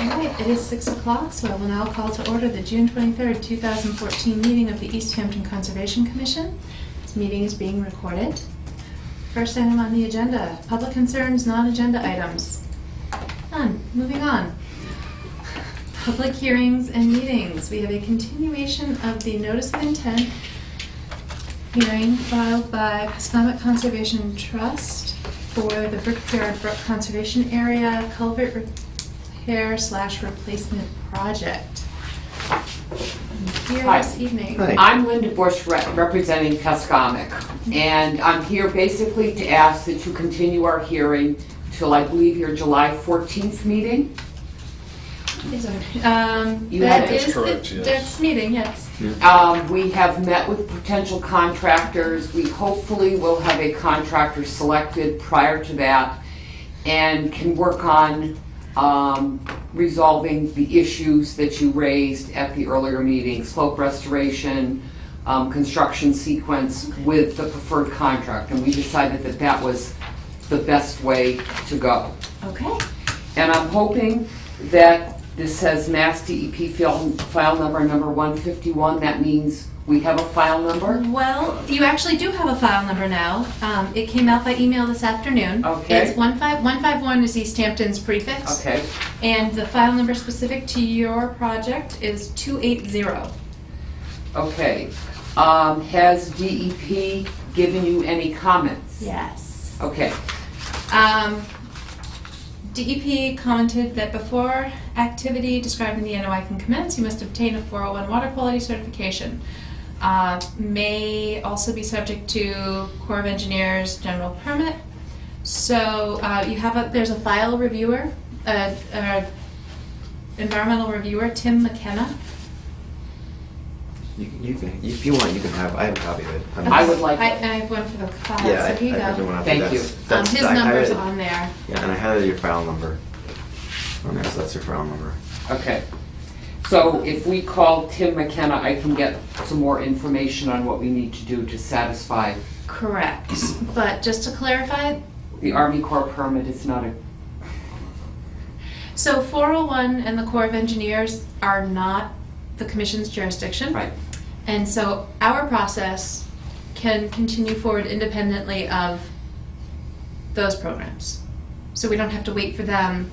right, it is 6 o'clock, so I will now call to order the June 23rd, 2014 meeting of the Easthampton Conservation Commission. This meeting is being recorded. First item on the agenda, public concerns, non-agenda items. None. Moving on. Public hearings and meetings. We have a continuation of the notice of intent hearing filed by Pascomet Conservation Trust for the Brickyard Brook Conservation Area Culvert Repair/replacement project. I'm here Hi. this evening. Hi. I'm Linda Bush, representing Pascomet, and I'm here basically to ask that you continue our hearing till, I believe, your July 14th meeting. Is You that have- is That's correct, the yes. next meeting, yes. We have met with potential contractors. We hopefully will have a contractor selected prior to that and can work on resolving the issues that you raised at the earlier meeting, slope restoration, construction sequence with the preferred contract. And we decided that that was the best way to go. Okay. And I'm hoping that this says Mass DEP file number 151. That means we have a file number. Well, you actually do have a file number now. It came out by email this afternoon. Okay. It's 151 is Easthampton's prefix. Okay. And the file number specific to your project is 280. Okay. Has DEP given you any comments? Yes. Okay. DEP commented that before activity described in the NOI can commence, you must obtain a 401 water quality certification. May also be subject to Corps of Engineers general permit. So there's a file reviewer, environmental reviewer, Tim McKenna. You can, if you want, you can have. I have a copy of it. I would like I it. have one for the file, Yeah, so here you I have go. one. Thank you. His I number's highlighted- on there. Yeah, and I highlighted your file number on there, so that's your file number. Okay. So if we call Tim McKenna, I can get some more information on what we need to do to satisfy. Correct. But just to clarify, The Army Corps permit is not a, so 401 and the Corps of Engineers are not the Commission's jurisdiction. right. And so our process can continue forward independently of those programs. So we don't have to wait for them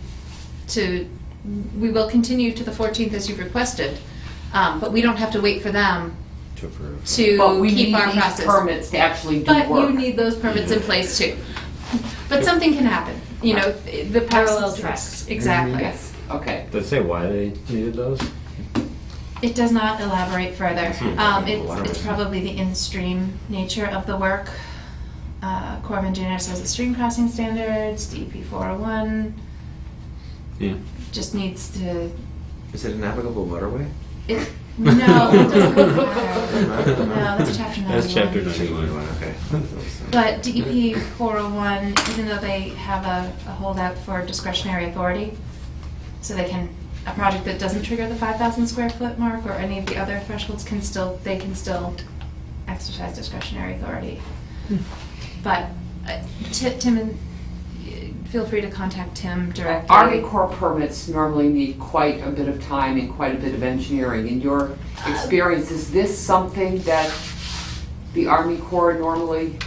we will continue to the 14th as you've requested, but we don't have to wait for them To approve. to But we keep need our these process. permits to actually do But work. you need those permits in place too. But something can happen, you know, the Parallel process. tracks. Exactly. Yes, okay. Does it say why they needed those? It does not elaborate further. Hmm. It's probably the in-stream nature of the work. Corps of Engineers has the stream crossing standards, DEP 401 Yeah. just needs to, Is it a navigable waterway? no, it doesn't matter. No, that's chapter 91. That's chapter 91. Okay. But DEP 401, even though they have a holdout for discretionary authority, so they can, a project that doesn't trigger the 5,000 square foot mark or any of the other thresholds they can still exercise discretionary authority. But Tim, feel free to contact Tim directly. Army Corps permits normally need quite a bit of time and quite a bit of engineering. In your experience, is this something that the Army Corps normally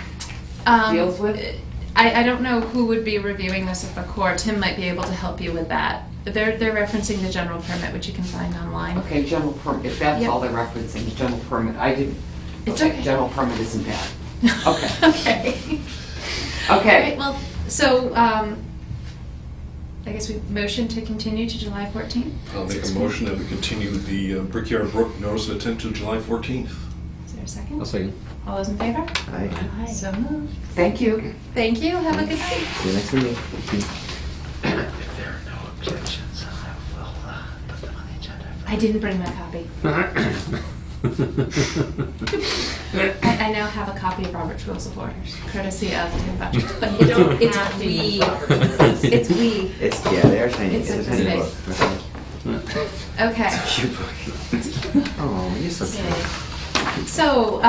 deals with? I don't know who would be reviewing this at the Corps. Tim might be able to help you with that. But they're referencing the general permit, which you can find online. Okay, general permit, if that's Yep. all they're referencing, the general permit, I didn't. It's okay. General permit isn't bad. Okay. Okay. All Okay, right, well, so, I guess we motion to continue to July 14th? I'll make a motion that we continue the Brickyard Brook notice of intent to July 14th. Is there a second? I'll second. All those in favor? Aye. So moved. thank you. Thank you, have a good night. See you next meeting. If there are no objections, I will put them on the agenda. I didn't bring my copy. I now have a copy of Robert's Rules of Orders, courtesy of Tim Butcher. But You don't it's have to we. use Robert's. It's we. It's, yeah, they are tiny. It's It's, a a tiny big. book. Okay. Cute book. Oh, you're so cute. So,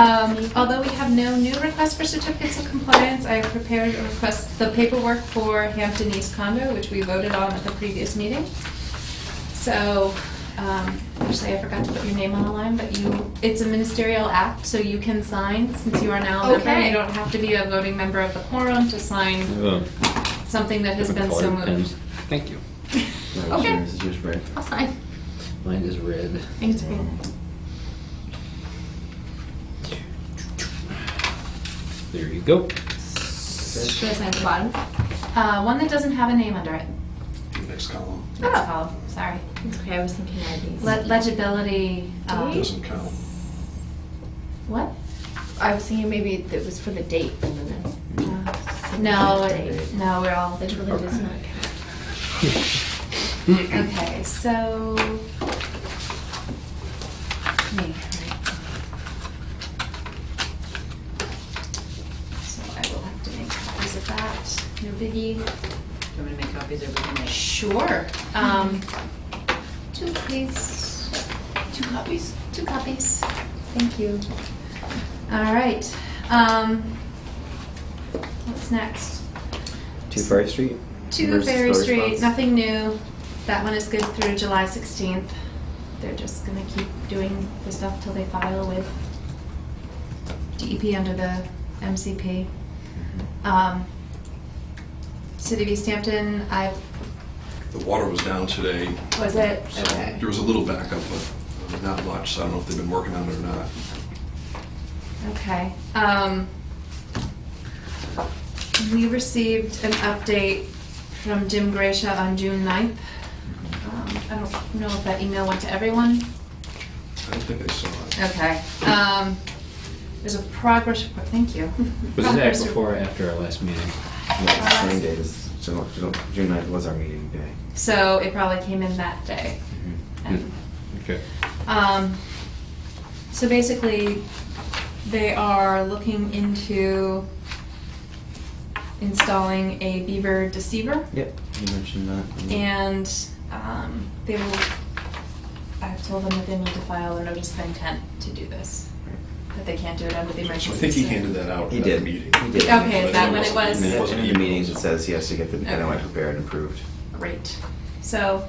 although we have no new requests for certificates of compliance, I have prepared a request, the paperwork for Hampton East condo, which we voted on at the previous meeting. So, actually, I forgot to put your name on the line, but it's a ministerial act, so you can sign, since you are now a member. Okay. You don't have to be a voting member of the quorum to sign something that has been so moved. Thank you. Okay. This is yours, red. I'll sign. Mine is red. Thanks, Pete. There you go. Should I sign at the bottom? One that doesn't have a name under it. Next column. That's Oh. called, sorry. It's okay, I was thinking IDs. Legibility, Doesn't count. what? I was thinking maybe it was for the date and then No, Date. no, we're all. Legibility does not count. Okay, so. Me, right. So I will have to make copies of that, no biggie. Do you want me to make copies of everything? Sure. 2 please. 2 copies. 2 copies. Thank you. All right. What's next? 2 Ferry Street? 2 Versus Ferry the Street, response. nothing new. That one is good through July 16th. They're just gonna keep doing the stuff till they file with DEP under the MCP. City of Easthampton, The water was down today, was it? so Okay. there was a little backup, but not much, so I don't know if they've been working on it or not. Okay. We received an update from Jim Gracia on June 9th. I don't know if that email went to everyone. I don't think I saw it. Okay. There's a progress report, thank you. Was that Progress before or report. after our last meeting? No, same day as, June 9th was our meeting day. So it probably came in that day. And, Okay. So basically, they are looking into installing a beaver deceiver. Yep, you mentioned that. And they will, I've told them that they need to file a notice of intent to do this. That they can't do it under the So emergency. I think he handed that out He at did. the meeting. He did. Okay, is that when it was? In Wasn't the emailed. meetings, it says he has to get the NOI Okay. prepared and approved. Great. So,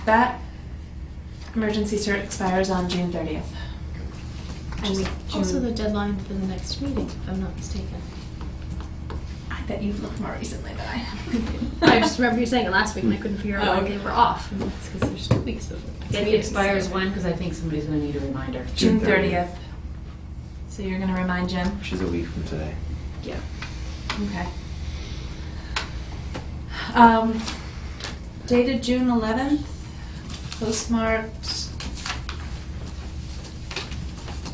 that emergency cert expires on June 30th. And we, Also the deadline for the next meeting, if I'm not mistaken. I bet you've looked more recently than I have. I just remember you saying it last week and I couldn't figure Oh, out why okay. they were off. And it's because there's 2 weeks before. the next It meeting. expires when? Because I think somebody's gonna need a reminder. June June 30th. So you're gonna remind Jim? Which is a week from today. Yeah. Okay. Dated June 11th, postmarked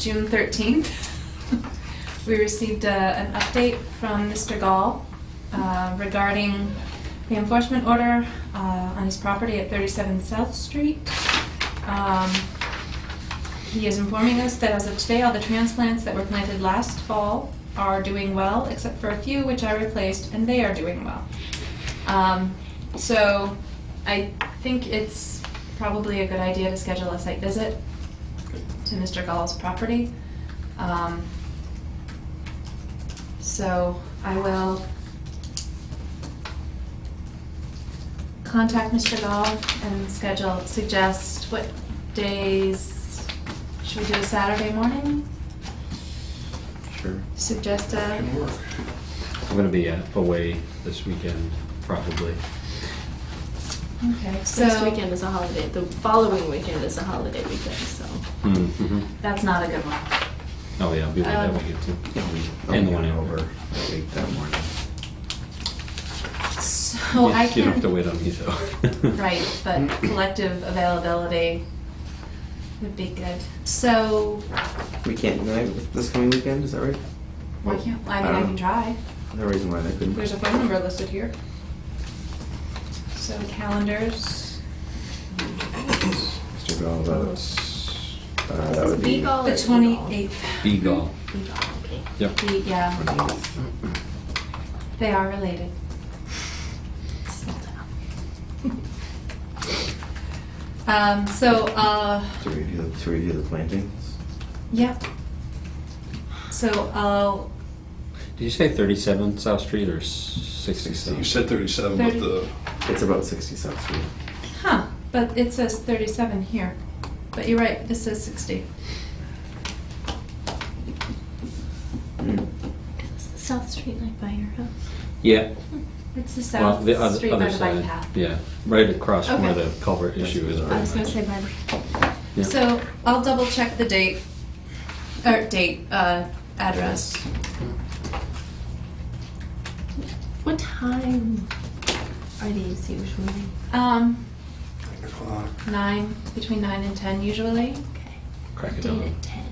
June 13th. We received an update from Mr. Gall regarding the enforcement order on his property at 37 South Street. He is informing us that as of today, all the transplants that were planted last fall are doing well, except for a few which I replaced, and they are doing well. So I think it's probably a good idea to schedule a site visit to Mr. Gall's property. So I will contact Mr. Gall and suggest what days, should we do a Saturday morning? Sure. Suggest a, Can work. I'm gonna be away this weekend, probably. okay, so. Next weekend is a holiday. The following weekend is a holiday weekend, so. Mm-hmm. That's not a good one. Oh, yeah, I'll be away that Um, weekend too. I'll And the be one over over. late that morning. So I You don't have to can, wait on me though. right, but collective availability would be good. So, We can't do that this coming weekend, is that right? why can't, I mean, I I don't can know. try. No reason why they couldn't. There's a phone number listed here. So calendars, Mr. Gall, that would be. Beagle the or 28th. Eagle. Beagle, okay. Yep. Yeah, 28th. they are related. Small town. To review the plantings. Yep. So I'll, Did you say 37 South Street or 67? You said 37, but 30. the, It's about 60 South Street. huh, But it says 37 here. But you're right, this says 60. Is the South Street like by your house? Yeah. It's the Well, south the other, street by other the bike side. path. Yeah, right across from where Okay. the culvert issue is. I was gonna say by the. Yeah. So I'll double check the date, address. What time are these usually? 9 o'clock. 9, between 9 and 10 usually. Okay. Crack it Date down. at 10.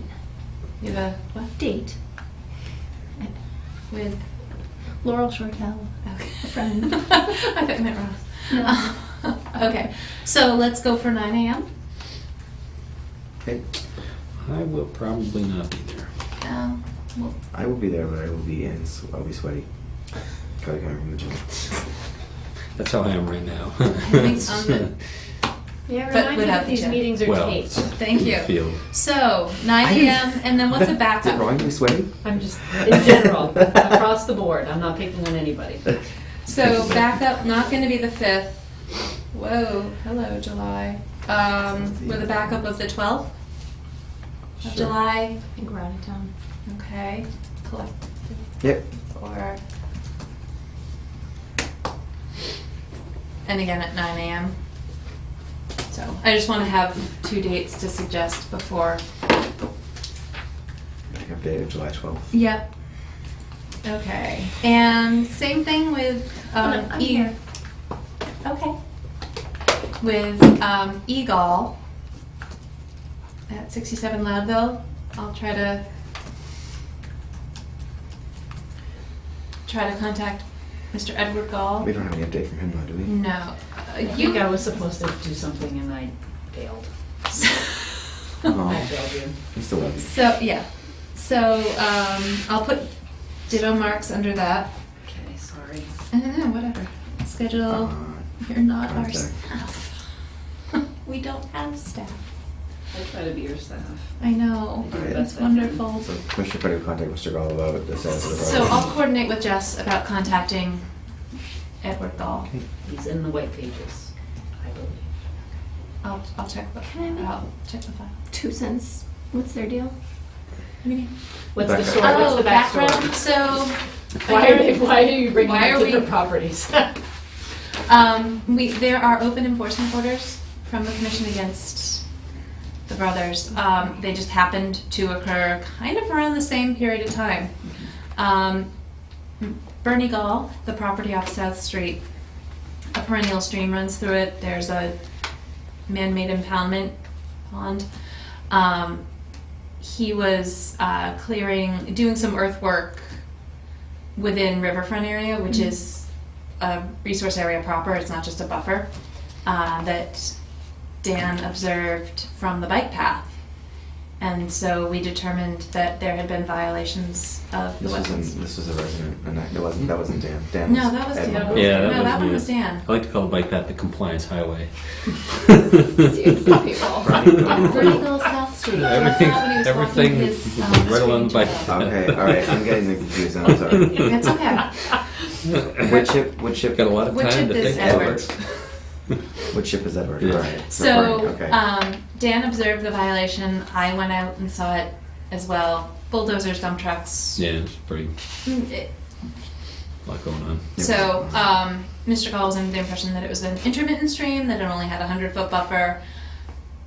You have a, what? Date. With, Laurel Shortell. okay. A friend. I thought you meant Ross. No. Okay, so let's go for 9 a.m. Okay. I will probably not be there. Well, I will be there, but I will be I'll be sweaty. Gotta come from the gym. That's how I am right now. I think on the, Yeah, But remind me without that the these chair. meetings are Well, taped. thank you. Field. So 9 a.m. and then what's a Is it backup? wrong to be sweaty? I'm just, in general, across the board, I'm not picking on anybody. So backup, not going to be the 5th. Whoa, hello July. With a backup of the 12th of Sure. July. I think we're out of town. Okay, collective Yep. or. And again at 9 a.m. So I just want to have 2 dates to suggest before. Pick up date of July 12th. Yep. Okay, and same thing with I'm here. Okay. With Eagle at 67 Loudville, I'll try to contact Mr. Edward Gall. We don't have any update from him though, do we? No, I think I was supposed to do something and I failed. I Oh, failed you. he still loves you. So yeah, so I'll put ditto marks under that. Okay, sorry. No, whatever. Schedule. You're not our contact. staff. We don't have staff. I try to be your staff. I know. I do the It's best I can. wonderful. So Commissioner Petty will contact Mr. Gall about the status of the So project. I'll coordinate with Jess about contacting Edward Gall. He's in the white pages, I believe. I'll check the, Can I make- I'll check the file. 2 cents. What's their deal? What do you mean? What's the Background. story? What's the background. backstory? So, Why are you bringing Why up are different we- properties? there are open enforcement orders from the commission against the brothers. They just happened to occur kind of around the same period of time. Bernie Gall, the property off South Street, a perennial stream runs through it. There's a man-made impoundment pond. He was doing some earthwork within Riverfront area, which is a resource area proper. It's not just a buffer, that Dan observed from the bike path. And so we determined that there had been violations of the wetlands. This was a resident, and that wasn't Dan. Dan No, that was Edwin. Dan. Yeah, No, that that one me. was Dan. I like to call the bike path the compliance highway. Some people. Vertical South Street. Everything- That's not when he was walking everything his, right along the bike street path. Okay, alright, I'm getting confused, I'm sorry. trail. That's okay. Which ship, Got a lot of Which time of to this think Edward? about. which ship is Edward? Yeah. Alright, So, Bernie, okay. Dan observed the violation. I went out and saw it as well. Bulldozers, dump trucks. Yeah, it's pretty, It- a lot going on. So, Mr. Gall was under the impression that it was an intermittent stream, that it only had a 100-foot buffer.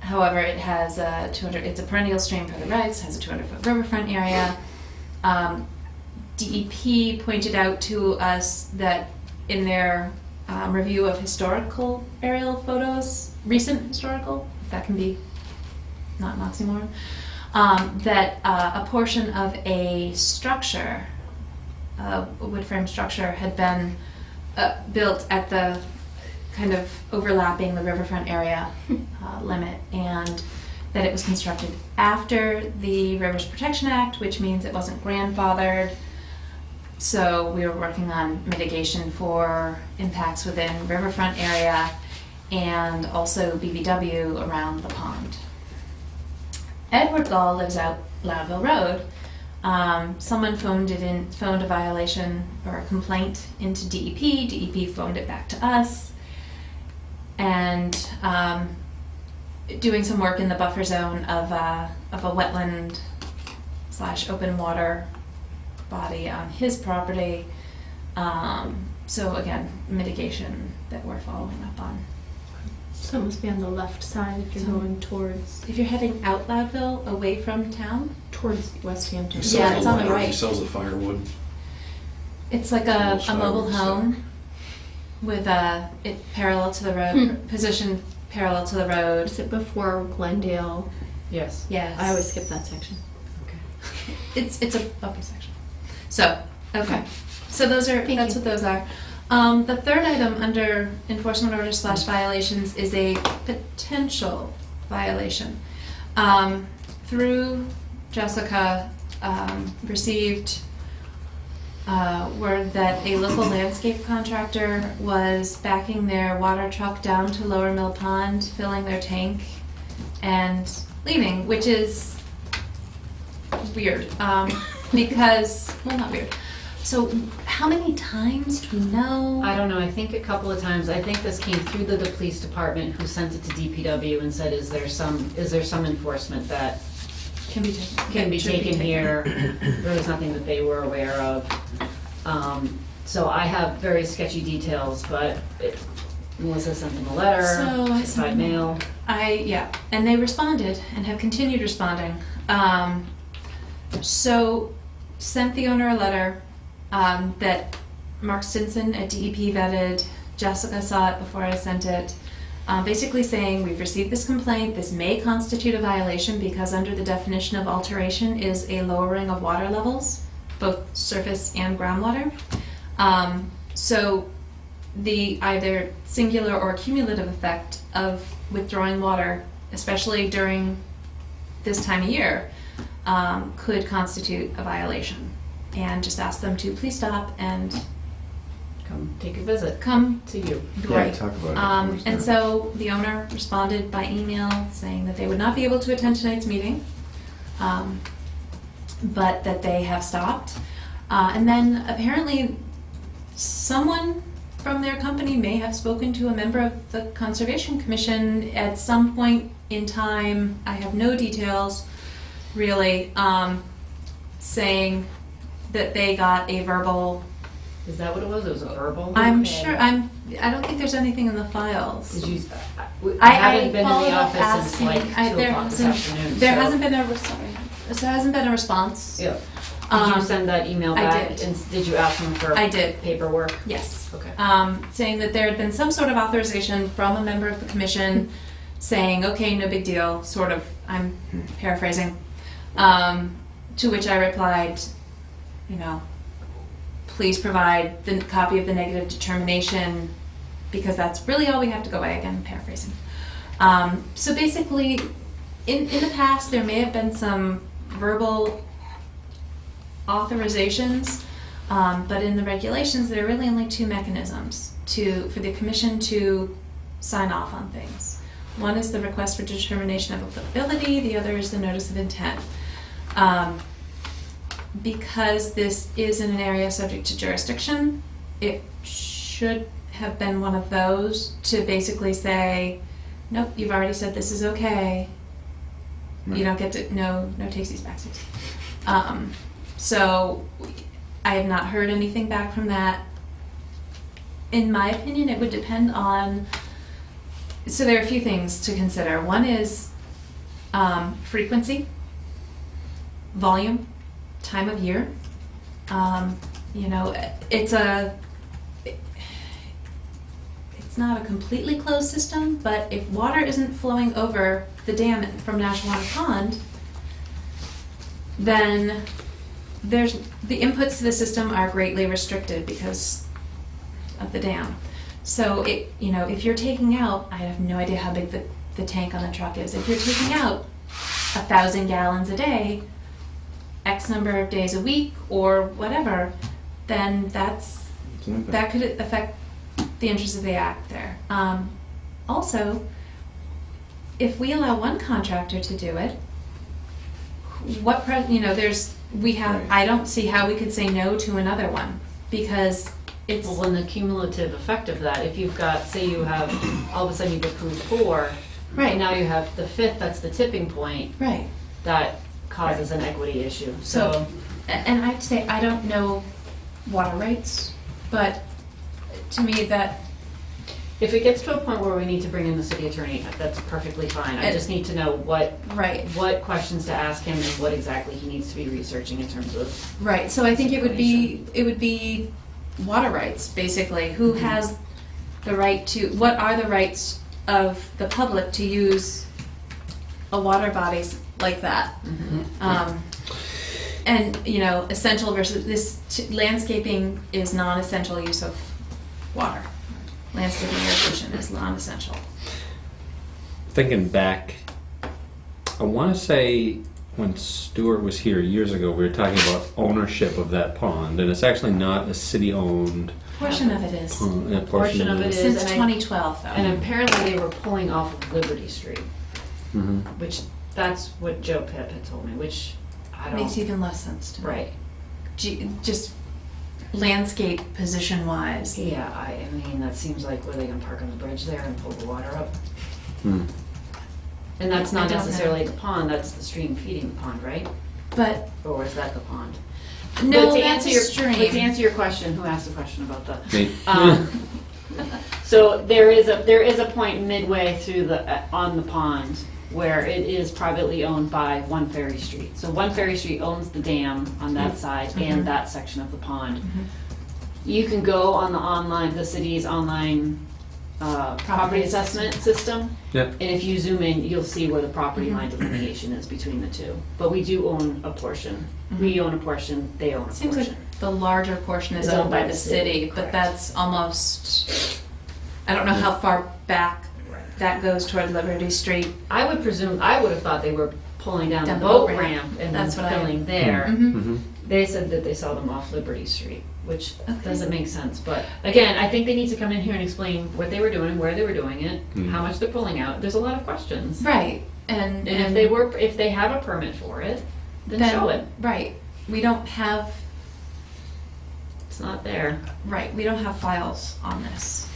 However, it has a 200, it's a perennial stream for the regs, has a 200-foot riverfront area. DEP pointed out to us that in their review of historical aerial photos, recent historical, if that can be not an oxymoron, that a portion of a structure, a wood frame structure, had been built at the kind of overlapping the riverfront area limit, and that it was constructed after the Rivers Protection Act, which means it wasn't grandfathered. So we were working on mitigation for impacts within riverfront area and also BBW around the pond. Edward Gall lives out Loudville Road. Someone phoned a violation or a complaint into DEP. DEP phoned it back to us. and doing some work in the buffer zone of a wetland / open water body on his property. So again, mitigation that we're following up on. So it must be on the left side if you're So- going towards If you're heading out Loudville, away from town, Westhampton. He Yeah, sells it's the on the ladder, right. He sells the firewood. it's like Little a mobile skyward home with it parallel to the road, positioned parallel to the road. Is it before Glendale? Yes. Yes. I always skip that section. Okay. It's a upper section. So, okay. So that's Thank you. what those are. The third item under enforcement orders / violations is a potential violation. Through Jessica, received word that a local landscape contractor was backing their water truck down to Lower Mill Pond, filling their tank, and leaving, which is weird. Because, well, not weird. So, how many times do we know? I don't know, I think a couple of times, I think this came through the police department who sent it to DPW and said, is there some enforcement that Can be taken. can be should taken here? There was nothing that they were aware of. So I have very sketchy details, but Melissa sent them a letter, So I sent certified them- mail. Yeah, and they responded and have continued responding. So, sent the owner a letter that Mark Stinson at DEP vetted. Jessica saw it before I sent it. Basically saying, we've received this complaint, this may constitute a violation because under the definition of alteration is a lowering of water levels, both surface and groundwater. So the either singular or cumulative effect of withdrawing water, especially during this time of year, could constitute a violation. And just ask them to please stop and Come take a visit come. to you. Yeah, Right. talk about it. And so the owner responded by email saying that they would not be able to attend tonight's meeting, but that they have stopped. And then apparently someone from their company may have spoken to a member of the Conservation Commission at some point in time. I have no details really, saying that they got a verbal. Is that what it was? It was a verbal? I'm Okay. sure. I don't think there's anything in the files. Did you, I haven't been in followed the up office since like asking- 2 o'clock this afternoon. There so- hasn't been there hasn't been a response. Yeah. Did you send that email I back? did. And did you ask them for I did. paperwork? Yes. Okay. Saying that there had been some sort of authorization from a member of the commission saying, okay, no big deal, sort of, I'm paraphrasing. To which I replied, please provide the copy of the negative determination because that's really all we have to go by. Again, paraphrasing. So basically, in the past, there may have been some verbal authorizations, but in the regulations, there are really only two mechanisms for the commission to sign off on things. One is the request for determination of applicability, the other is the notice of intent. Because this is in an area subject to jurisdiction, it should have been one of those to basically say, nope, you've already said this is okay. You don't get to, no takesies backsies. So I have not heard anything back from that. In my opinion, it would depend on, so there are a few things to consider. One is frequency, volume, time of year. It's not a completely closed system, but if water isn't flowing over the dam from Nashwater Pond, then the inputs to the system are greatly restricted because of the dam. So if you're taking out, I have no idea how big the tank on the truck is. If you're taking out 1,000 gallons a day, X number of days a week or whatever, then that could affect the interest of the act there. Also, if we allow one contractor to do it, I don't see how we could say no to another one because it's, Well, and the cumulative effect of that, if you've got, say you have, all of a sudden you've approved 4, right, and now you have the 5th, that's the tipping point, right. that causes an equity issue. So, and I'd say I don't know water rights, but to me that, If it gets to a point where we need to bring in the city attorney, that's perfectly fine. I just need to know what right, questions to ask him and what exactly he needs to be researching in terms of. right. So I think it would be water rights, basically. Who has the right to, what are the rights of the public to use a water body like that? And, you know, essential versus, landscaping is non-essential use of water. Landscaping irrigation is non-essential. Thinking back, I want to say when Stuart was here years ago, we were talking about ownership of that pond, and it's actually not a city-owned Portion of it is. pond. A Portion of it is. Since and I- 2012, though. And apparently they were pulling off of Liberty Street, Mhm. which, that's what Joe Pip had told me, which I don't. Makes even less sense to me. Right. Just landscape position-wise. Yeah, I mean, that seems like where they can park on the bridge there and pull the water up. Hmm. And that's I not don't know. necessarily the pond, that's the stream feeding the pond, right? But, Or is that the pond? no, But to that's answer a your- stream. But to answer your question, who asked the question about the? Me. So there is a point midway through on the pond where it is privately owned by One Ferry Street. So One Ferry Street owns the dam on that side Mhm. and that section of the pond. Mhm. You can go on the city's online property assessment system. Yep. And if you zoom in, you'll see where the property Mhm. line delineation is between the two. But we do own a portion. We own a portion, they own a Seems like portion. the larger portion is owned by the city, but correct. that's almost, I don't know how far back that goes toward Liberty Street. I would have thought they were pulling down the Down the boat boat ramp. ramp and then That's what I- filling there. Mhm. Mhm. They said that they saw them off Liberty Street, which Okay. doesn't make sense. But again, I think they need to come in here and explain what they were doing, where they were doing it, Mm. how much they're pulling out. There's a lot of questions. Right, and. And if they have a permit for it, then show it. Right, we don't have, It's not there. right, we don't have files on this.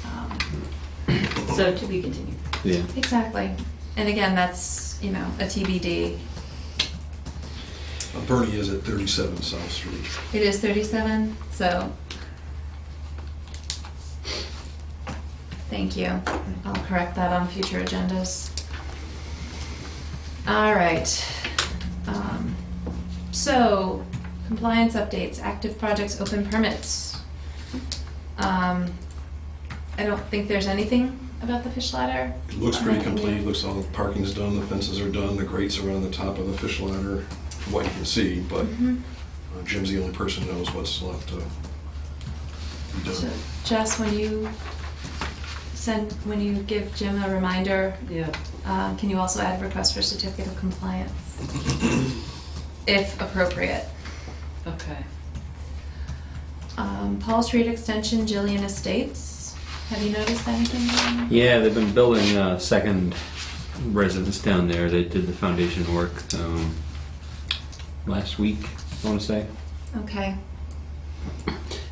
So to be continued. Yeah. Exactly, and again, that's, you know, a TBD. Bernie is at 37 South Street. It is 37, so. Thank you. I'll correct that on future agendas. All right. So, compliance updates, active projects, open permits. I don't think there's anything about the fish ladder. It looks pretty complete, looks all the parking's done, the fences are done, the grates are on the top of the fish ladder, from what you can see, but Mhm. Jim's the only person who knows what's left to be So, done. Jess, when you give Jim a reminder, Yeah. can you also add request for certificate of compliance? If appropriate. Okay. Paul Street Extension, Jillian Estates. Have you noticed anything going on? Yeah, they've been building a second residence down there. They did the foundation work last week, I want to say. Okay.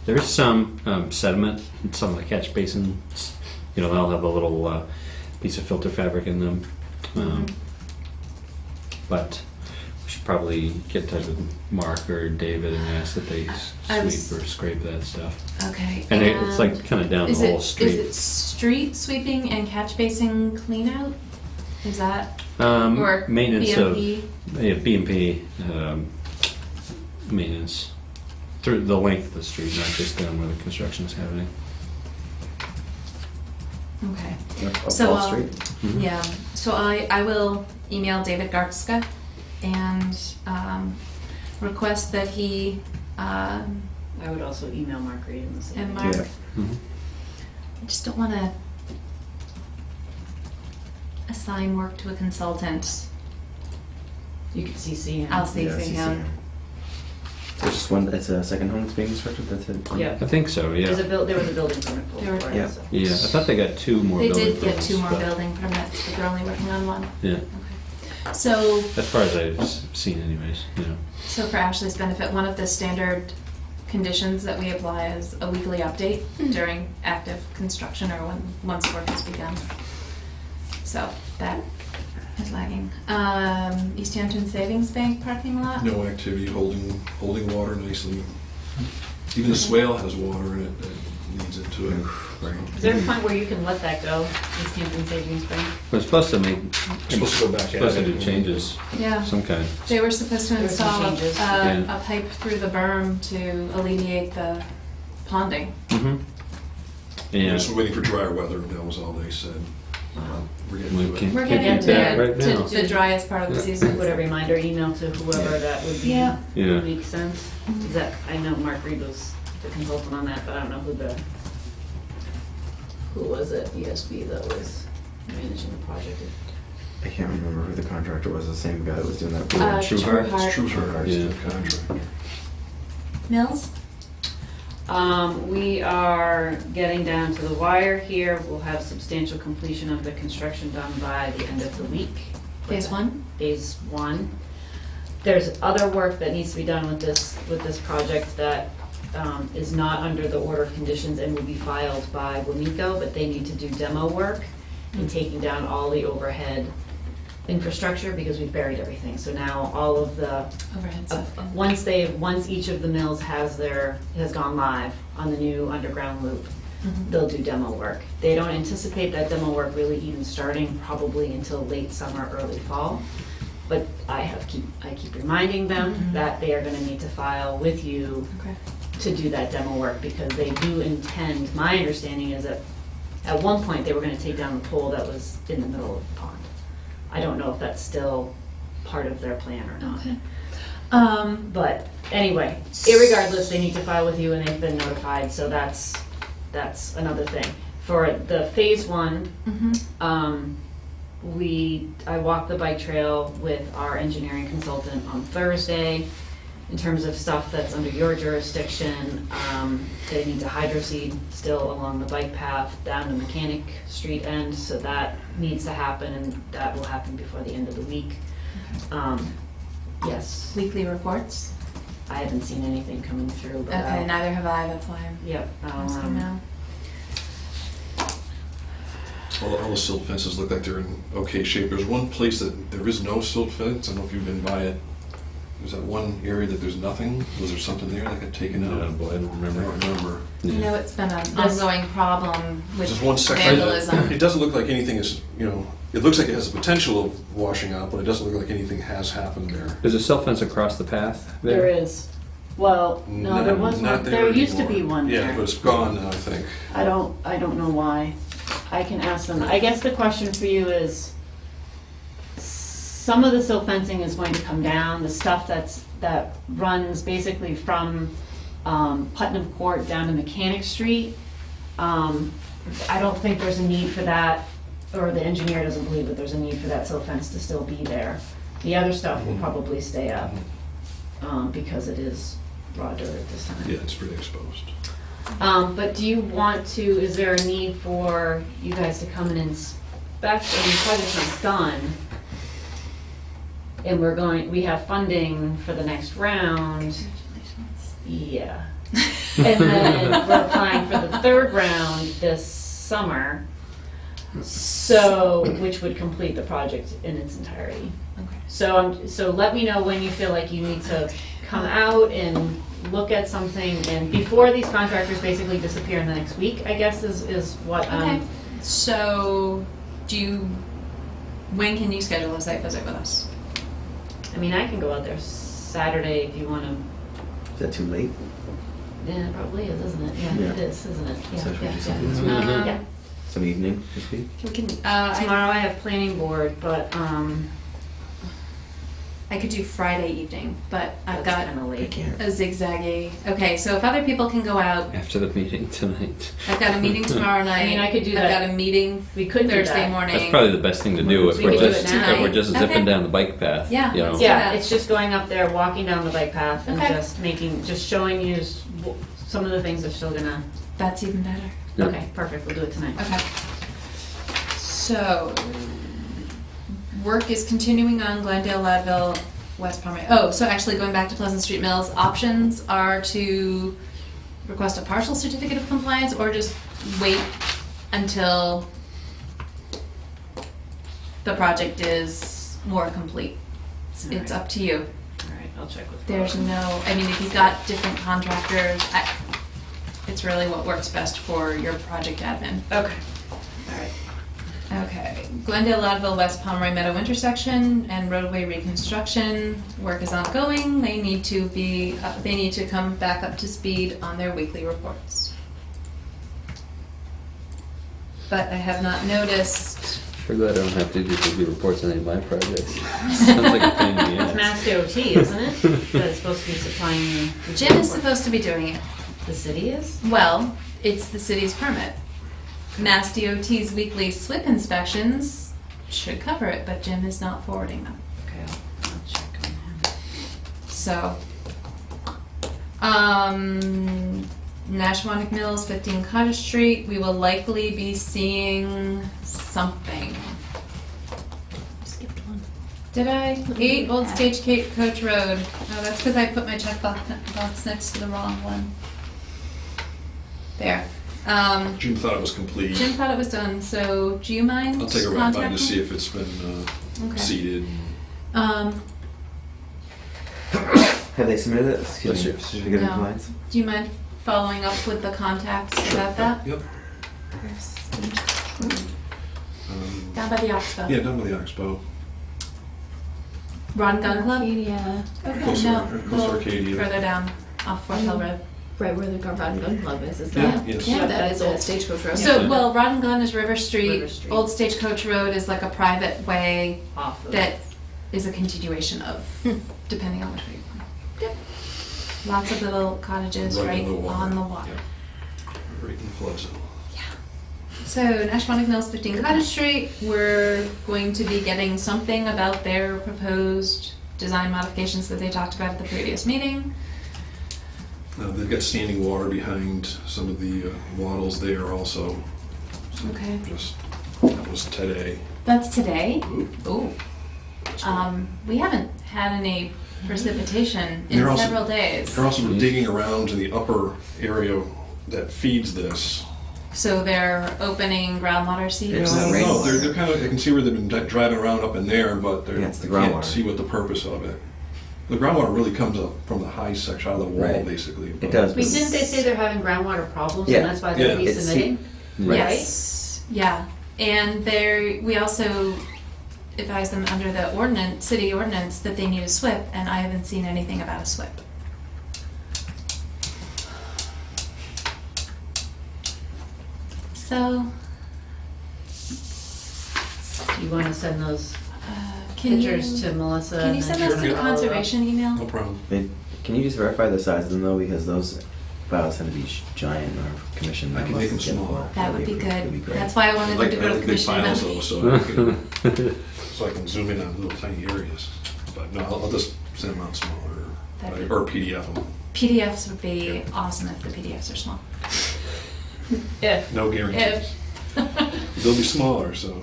There's some sediment in some of the catch basins. You know, they'll have a little piece of filter fabric in them. Mhm. But we should probably get in touch with Mark or David and ask that they I was- sweep or scrape that stuff. Okay. And it's like kind of down the Is whole it street. street sweeping and catch basin clean out? Is that, or Maintenance BMP? of B&P maintenance through the length of the street, not just down where the construction is happening. Okay. Up So, Wall Street. Mhm. Yeah, so I will email David Gartzka and request that he, I would also email Mark Reed and say. and Mark, Yeah. Mhm. I just don't want to assign work to a consultant. You could CC him. I'll CC Yeah, him. So it's just one. It's a second home that's being constructed. That's it. Yeah. I think so, yeah. There was a building permit pulled There were- for Yeah. it, so. Yeah, I thought they got 2 more They building did get 2 more permits, but- building permits, but they're only working on 1. Yeah, Okay. So, as far as I've seen anyways, you know. so for Ashley's benefit, one of the standard conditions that we apply as a weekly update during active construction or once work has begun. So that is lagging. Easthampton Savings Bank parking lot? No activity, holding water nicely. Even the swale has water in it that leads into it. Is there a point where you can let that go, Easthampton Savings Bank? We're supposed to make, Supposed to go back at supposed to it. do changes, Yeah. some kind. They were supposed to There were some install changes. Yeah. a pipe through the berm to alleviate the ponding. Mm-hmm. We're Yeah. just waiting for drier weather, that was all they said. We're getting We to can- it. We're Can't getting do that to right now. the driest part of the season. Put a reminder email to whoever that would be, Yeah. Yeah. would make sense. Is that, I know Mark Reed was the consultant on that, but I don't know who was at ESB that was managing the project. I can't remember who the contractor was, the same guy that was doing that. for True Heart. Heart. It's true hard, Yeah. it's the contract. Mills? We are getting down to the wire here. We'll have substantial completion of the construction done by the end of the week. Phase one? Phase one. There's other work that needs to be done with this project that is not under the order of conditions and will be filed by Wamiko, but they need to do demo work and taking down all the overhead infrastructure because we've buried everything. So now all of the Overhead stuff. once each of the mills has gone live on the new underground loop, they'll do demo work. They don't anticipate that demo work really even starting probably until late summer, early fall. But I keep reminding them that they are gonna need to file with you Okay. to do that demo work because they do intend, my understanding is that at one point they were gonna take down the pole that was in the middle of the pond. I don't know if that's still part of their plan or not. Okay. But anyway, irregardless, they need to file with you and they've been notified, so that's another thing. For the phase one, I walked the bike trail with our engineering consultant on Thursday. In terms of stuff that's under your jurisdiction, they need to hydro seed still along the bike path down the Mechanic Street end, so that needs to happen and that will happen before the end of the week. Yes, Weekly reports? I haven't seen anything coming through, but Okay, neither have I, that's why I'm yep, asking now. All the silt fences look like they're in okay shape. There's one place that there is no silt fence. I don't know if you've been by it. There's that one area that there's nothing. Was there something there that got taken out? Yeah, boy, I don't remember. I don't remember. I know it's been an ongoing problem with Just one section. vandalism. It doesn't look like anything is, it looks like it has the potential of washing out, but it doesn't look like anything has happened there. There's a cell fence across the path there there. is. Well, no, there was Not one, there there used to anymore. be one Yeah, there. but it's gone now, I think. I don't know why. I can ask them. I guess the question for you is, some of the silt fencing is going to come down, the stuff that runs basically from Putnam Court down to Mechanic Street. I don't think there's a need for that, or the engineer doesn't believe that there's a need for that silt fence to still be there. The other stuff will probably stay up, because it is raw dirt at this time. Yeah, it's pretty exposed. But do you want to, is there a need for you guys to come and inspect? I mean, the project is done. And we have funding for the next round. Yeah. And then we're applying for the third round this summer. So, which would complete the project in its entirety. Okay. So let me know when you feel like you need to come out and look at something, and before these contractors basically disappear in the next week, I guess is what, Okay, so when can you schedule a site visit with us? I mean, I can go out there Saturday if you wanna, Is that too late? yeah, it probably is, isn't it? Yeah, Yeah. it is, isn't it? Yeah, So should we yeah, do yeah. something this week? Yeah. Some evening this week? We can, Tomorrow I have planning board, but, I could do Friday evening, but I've that's got kinda I late. can't. a zigzaggy. Okay, so if other people can go out, After the meeting tonight. I've got a meeting tomorrow night. I mean, I could do I've that. got a meeting We could do Thursday that. morning. That's probably the best thing to do if We we're could do just, it now. if we're just Okay. zipping down the bike path. Yeah, you know. let's do Yeah, that. it's just going up there, walking down the bike path and Okay. just showing you some of the things they're still gonna, That's even better. Yeah. okay, perfect, we'll do it tonight. Okay. So, work is continuing on Glendale, Ladville, West Palm. Oh, so actually going back to Pleasant Street Mills, options are to request a partial certificate of compliance or just wait until the project is more complete. It's up to you. Alright, I'll check with. There's no, I mean, if you've got different contractors, it's really what works best for your project admin. Okay. Alright. Okay, Glendale, Loudville, West Pomeroy Meadow intersection and roadway reconstruction work is ongoing. They need to come back up to speed on their weekly reports. But I have not noticed. Sure glad I don't have to do weekly reports on any of my projects. Sounds like a pain in the It's ass. Mass DOT, isn't it? That is supposed to be supplying the. Jim is supposed to be doing it. The city is? Well, it's the city's permit. Mass DOT's weekly SWIP inspections should cover it, but Jim is not forwarding them. Okay, I'll check on him. So, Nashwanik Mills, 15 Cottage Street, we will likely be seeing something. Skipped one. Did I? 8 Old Stagecoach Road. Oh, that's because I put my check box next to the wrong one. There. Jim thought it was complete. Jim thought it was done, so do you mind I'll take a ride by contacting? to see if it's been Okay. seeded. Have they submitted it? Excuse me, certificate of No. compliance? Do you mind following up with the contacts about that? Yep. Down by the Oxbow. Yeah, done with the Expo. Rod and Gun Club? Arcadia, Okay, Closer- no, closer little Arcadia. further down off Fort Hill Road. right where the Rod and Gun Club is Yeah, that? yes. Yeah, that That's is Old it. Stagecoach Road. So, well, Rod and Gun is River Street. River Street. Old Stagecoach Road is like a private way Off of. that is a continuation of, depending on which way you go. Yep. Lots of little cottages right in the water. on the water. Yeah. Right in the flood zone. So, Nashwanik Mills, 15 Cottage Street, we're going to be getting something about their proposed design modifications that they talked about at the previous meeting. They've got standing water behind some of the wattles there also. So Okay. that was today. That's today? Ooh. Ooh. We haven't had any precipitation in They're also- several days. They're also digging around in the upper area that feeds this. So they're opening groundwater seepage? It's not No, rainwater. they're kind of, I can see where they've been driving around up in there, but Yeah, it's the they can't groundwater. see what the purpose of it. The groundwater really comes up from the high section, out of the wall, Right. basically. It does. Wait, didn't they say they're having groundwater problems Yeah. and that's why they're Yeah. resubmitting? Yes, yeah. And we also advise them under the ordinance, city ordinance, that they need a SWIP, and I haven't seen anything about a SWIP. So, Do you wanna send those can pictures you, to Melissa? can you and send then those to she'll the follow up? conservation email? No problem. Can you just verify the size of them though, because those files tend to be giant or commission. I can make them smaller. That would be That'd be good. great. That's why I wanted them to go to the commission I like email. big files though, so I can zoom in on little tiny areas. But no, I'll just send them out smaller, That'd be- or PDF them. PDFs would be awesome if the PDFs are small. If. No guarantees. They'll be smaller, so.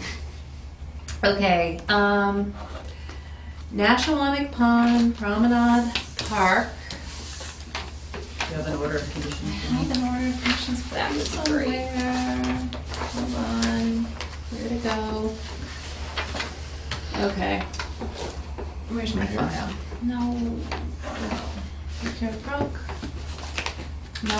Okay, Nashwanik Pond Promenade Park. You have an order of conditions. I have an order of conditions for That you was great. somewhere. Hold on, where to go? Okay. Where's my Right here? file? No. Picture broke. No.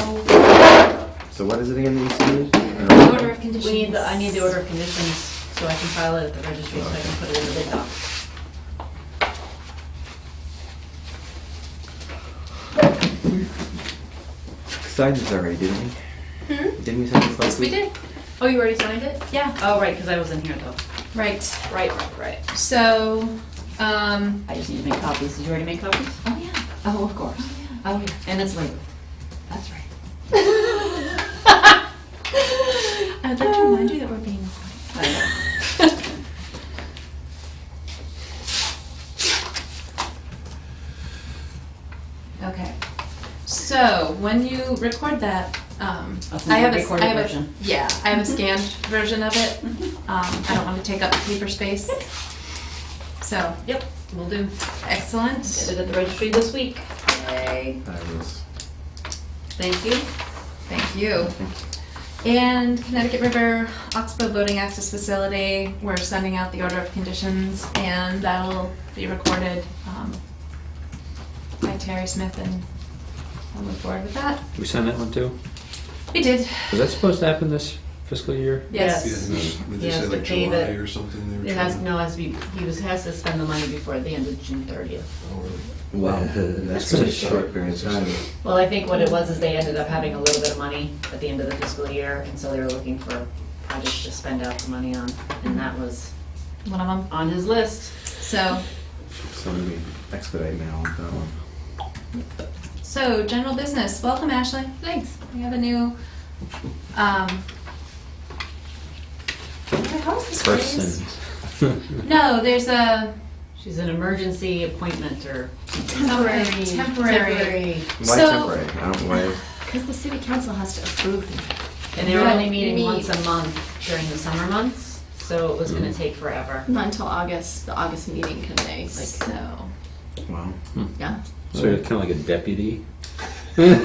So what is it again that you submitted? Order of conditions. I need the order of conditions so I can file it at the registry so I can put it in the bid doc. Signed this already, didn't we? Didn't we sign this Yes, last we week? did. Oh, you already signed it? Yeah, Oh, right, because I wasn't here though. right. Right. So, I just need to make copies. Did you already make copies? oh yeah. Oh, of course. Oh, yeah. And it's labeled. That's right. I'd like to remind you that we're being recorded. I know. Okay. So when you record that, I'll send I you have a a recorded I have version. Yeah, I have a scanned version of it. I don't want to take up paper space. So, Yep, we'll do. excellent. Get it at the registry this week. Yay. Fabulous. Thank you. Thank you. And Connecticut River Oxbow Boating Access Facility, we're sending out the order of conditions, and that'll be recorded by Terry Smith, and I'll move forward with that. We signed that one too? We did. Was that supposed to happen this fiscal year? Yes. Yeah, did they Yes, say but like July David- or something? They were It has, trying to- no, has to be, has to spend the money before the end of June 30th. Oh, really? Wow, that's such a short period of time. Well, I think what it was is they ended up having a little bit of money at the end of the fiscal year, and so they were looking for projects to spend out the money on, and that was One of them. on his list. So, So we expedite now on that one. general business. Welcome, Ashley. Thanks. We have a new, how is this phrased? Person. No, there's a She's an emergency appointment or temporary. Why So- temporary? I don't know why. Because the city council has to approve them. and they were only meeting Meet. once a month during the summer months, so it was gonna take forever. Not until August, the August meeting can they, like, So, Wow. yeah. So you're kind of like a deputy? You're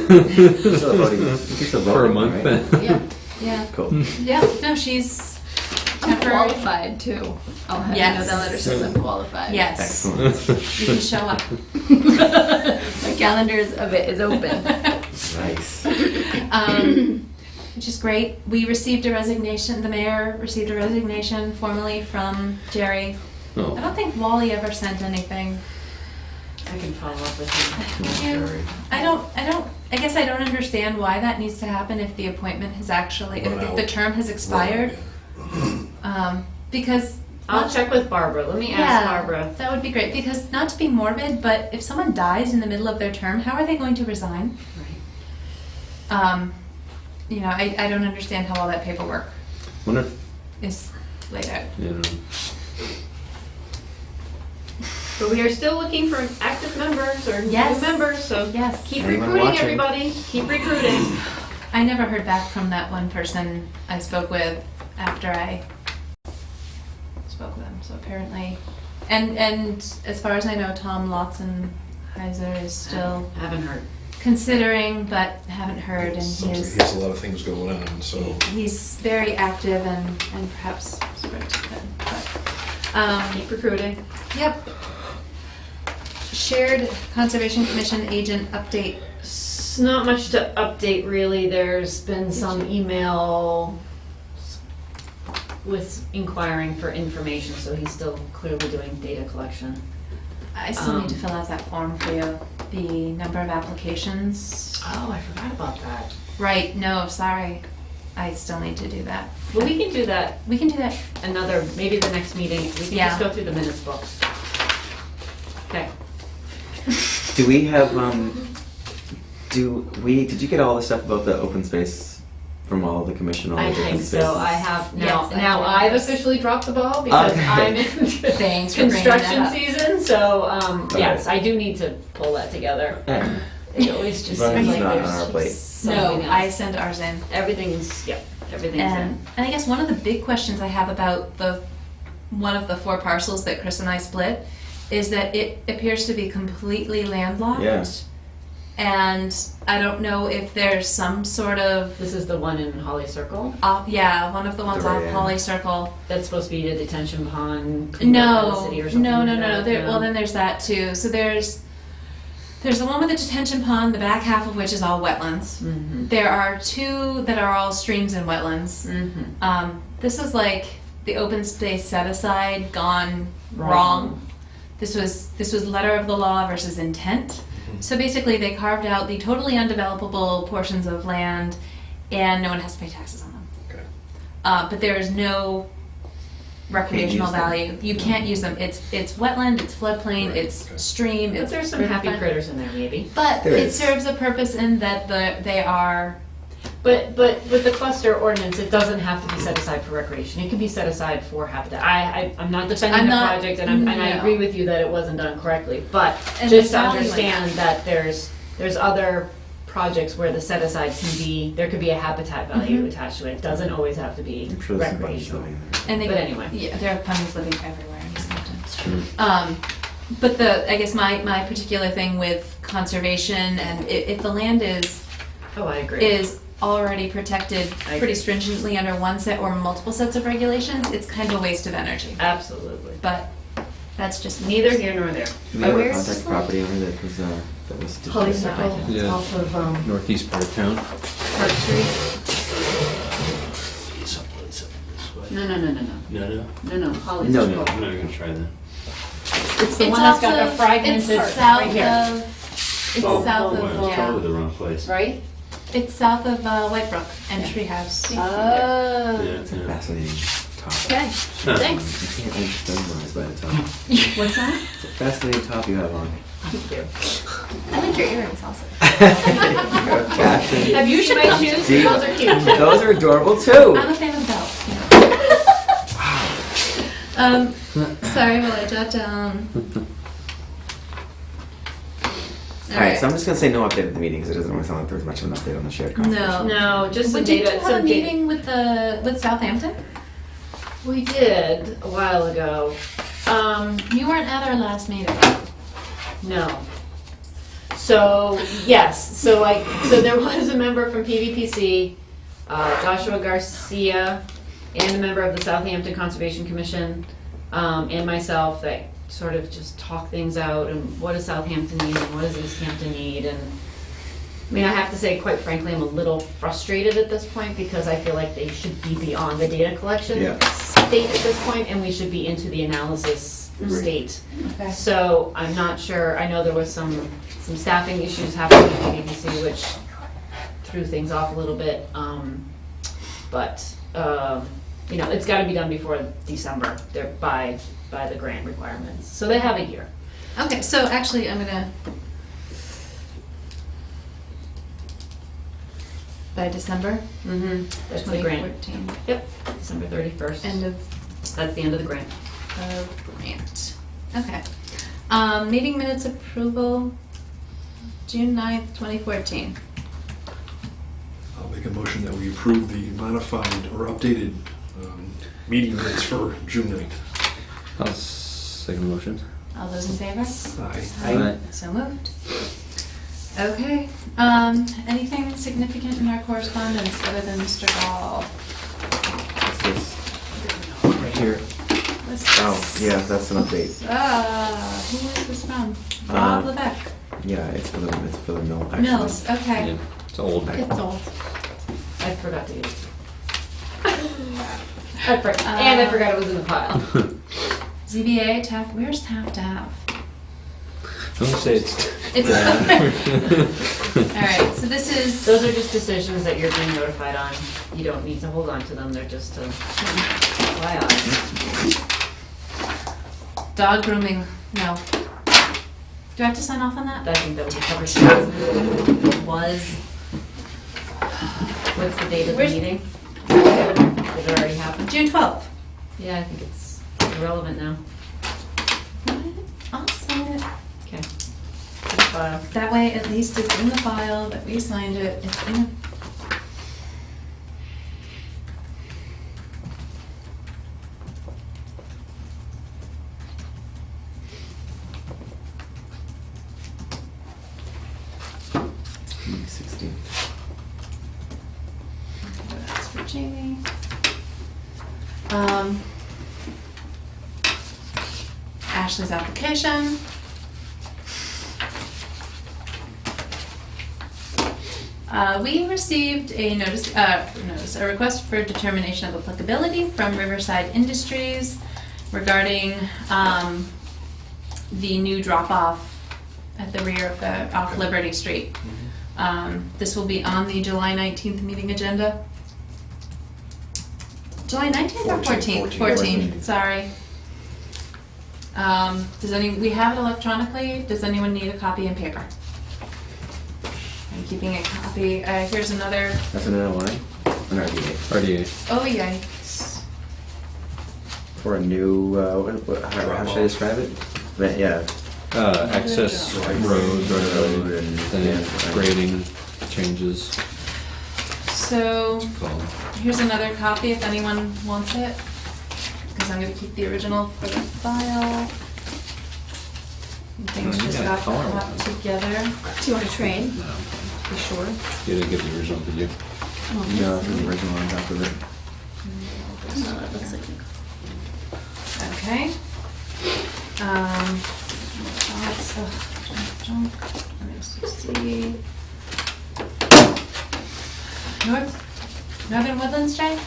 still voting For a month right? then? Yeah. yeah. Cool. Yeah, no, she's I'm temporary. qualified too. I'll have Yes. you know the letter says I'm qualified. Yes, Excellent. you can show up. My calendar is open. Nice. Which is great. We received a resignation, the mayor received a resignation formally from Jerry. I Oh, don't think Wally ever sent anything. I can follow up with him. I guess I don't understand why that needs to happen if the appointment has actually, Run if the out. term has expired. Because. I'll check with Barbara, let me ask Yeah, Barbara. that would be great, because not to be morbid, but if someone dies in the middle of their term, how are they going to resign? I don't understand how all that paperwork wonder if, is laid out. you know, But we are still looking for active members or Yes. new members, so Yes. keep Anyone recruiting, watching? everybody, keep recruiting. I never heard back from that one person I spoke with after I spoke with them, so apparently, and as far as I know, Tom Lotzenheiser is still Haven't heard. considering, but haven't heard, and Sounds like he's, he has a lot of things going on, so. he's very active and perhaps spread to them, but, Keep recruiting. yep. Shared Conservation Commission agent update. Not much to update really. There's been some email with inquiring for information, so he's still clearly doing data collection. I still need to fill out that form for you, the number of applications. Oh, I forgot about that. Right, no, sorry. I still need to do that. Well, we can do that We can do that. maybe the next meeting. We can Yeah. just go through the minutes books. Okay. Do we have, did you get all the stuff about the open space from all the commission? All I the different think so. spaces? I have now. Yes, I Now do. I've officially dropped the ball because Okay. I'm in Thanks for bringing that construction up. season. So yes, Okay. I do need to pull that together. Yeah. It always just As long as seems it's like not on there's our plate. something No, I else. send ours in. Everything's everything's And I guess one of the big questions I have about one of the 4 parcels that Chris and I split is that it appears to be completely landlocked. Yeah. And I don't know if there's some sort of, in. This is the one in Holly Circle. one of the ones Right, off yeah. Holly Circle. That's supposed to be a detention pond. cleaned up by the No, city or something no. like that. Well, then there's that too. So there's the one with the detention pond, the back half of which is all wetlands. Mm-hmm. There are 2 that are all streams and wetlands. Mm-hmm. This is like the open space set aside gone wrong. This was letter of the law versus intent. So basically, they carved out the totally undevelopable portions of land, and no one has to pay taxes on them. Okay. But there is no recreational use them. value. You can't use them. It's wetland, it's floodplain, Right, it's okay. stream. But It's there's some happy riverfront. critters in there, maybe. But There it is. serves a purpose in that they are. But with the cluster ordinance, it doesn't have to be set aside for recreation. It can be set aside for habitat. I'm not defending I'm the not- project, and I no. agree with you that it wasn't done correctly. But And just to the value in understand that there's other projects where the set aside there could be a habitat value attached to it. It doesn't always have to be I'm sure there's some bunnies recreational. living there. And they, But anyway. yeah, there are bunnies living everywhere in Easthampton. But I guess my particular thing with conservation, and if the land is Oh, I agree. already protected I pretty agree. stringently under one set or multiple sets of regulations, it's kind of a waste of energy. Absolutely. But that's just me. Neither here nor there. Do we ever Where's contact this the property owner that was Holly destroyed? Circle, Yeah. it's off of Northeast part of town. Park Street. Someplace up this way. No. No. Holly's No, Circle. I'm not gonna try that. It's the one that's got the fragmented It's south right here. It's Oh, south well, I was of probably the wrong place. Right? it's south of Whitebrook and Treehouse. Oh. Yeah, It's a yeah. fascinating topic. Okay, thanks. You can't understand by the top. What's that? It's a fascinating top you have on. Thank you. I like your earrings also. Fashion. Have you seen my shoes? See? Those are cute too. Those are adorable too. I'm a fan of belts. Sorry, will I jot down? Alright, so I'm just gonna say no update at the meeting because it doesn't really sound like there was much of an update on the shared conversation. No, just some Did you data. have a Some data. meeting with Southampton? We did a while ago. You weren't at our last meeting. No. So, yes, so there was a member from PVPC, Joshua Garcia, and a member of the Southampton Conservation Commission, and myself that sort of just talk things out and what does Southampton need and what does Easthampton need. And I mean, I have to say, quite frankly, I'm a little frustrated at this point because I feel like they should be beyond the data collection Yeah. state at this point, and we should be into the analysis Agreed. state. Okay. So I'm not sure, I know there was some staffing issues happening at BBC, which threw things off a little bit. But, you know, it's gotta be done before December, they're by the grant requirements. So they have a year. Okay, so actually, I'm gonna. By December Mm-hmm. That's the grant. 2014. Yep, December 31st. End of That's the end of the grant. grant. Okay. Meeting minutes approval, June 9th, 2014. I'll make a motion that we approve the modified or updated meeting minutes for June 9th. I'll second the motion. All those in favor? Aye. Aye. So moved. Okay, anything significant in our correspondence other than Mr. Gall? What's this? Right here. What's this? Oh, yeah, that's an update. Who is this from? Rob Levesque. Yeah, it's for the mill, actually. Mills, okay. Yeah, it's old. It's old. I forgot to get it. And I forgot it was in the pile. ZBA, Taft, where's Taft Ave? Don't say it's. It's all right. So this is Those are just decisions that you're being notified on. You don't need to hold on to them, they're just to FYI. dog grooming. No. Do I have to sign off on that? I think that would be covered. Was. What's the date of the Where's- meeting? Did it already happen? June 12th. Yeah, I think it's irrelevant now. I'll sign it. Okay. Good file. That way, at least it's in the file that we signed it. It's in. May 16th. That's for Jamie. Ashley's application. We received a a request for determination of applicability from Riverside Industries regarding the new drop-off at the rear of off Liberty Street. This will be on the July 19th meeting agenda. July 19th or 14th? 14th, sorry. We have it electronically. Does anyone need a copy in paper? I'm keeping a copy. Here's another. That's an NOI? An RDA. RDA. Oh, yikes. For a new, how should I describe it? But, yeah. Access Right. road, Road and- then yeah. grading changes. So Called. here's another copy if anyone wants it. Because I'm going to keep the original for the file. Things you just got got a color caught one. together. Do you want to trade? No. Be sure. You didn't get the original, did you? No, it's the original on top of it. No, it looks like. Okay. Lots of junk. Let me see. Northern Woodlands, Jay?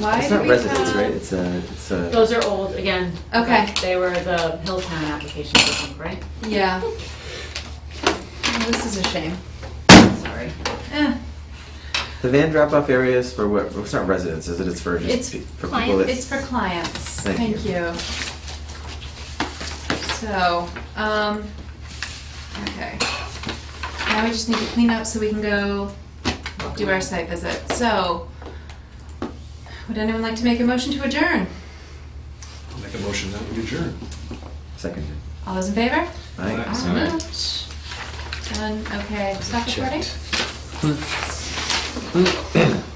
Why It's do not we residence, have- right? It's a. Those are old, again. Okay. They were the Hilltown applications, I think, right? Yeah. Oh, this is a shame. Sorry. Eh, The van drop-off areas for what? It's not residence, is it? It's for just It's for people that. it's for clients. Thank you. you. So, okay. Now we just need to clean up so we can go do our site visit. So, would anyone like to make a motion to adjourn? I'll make a motion that we adjourn. Second. All those in favor? Aye. Aye. Done. Okay, stop recording. Checked.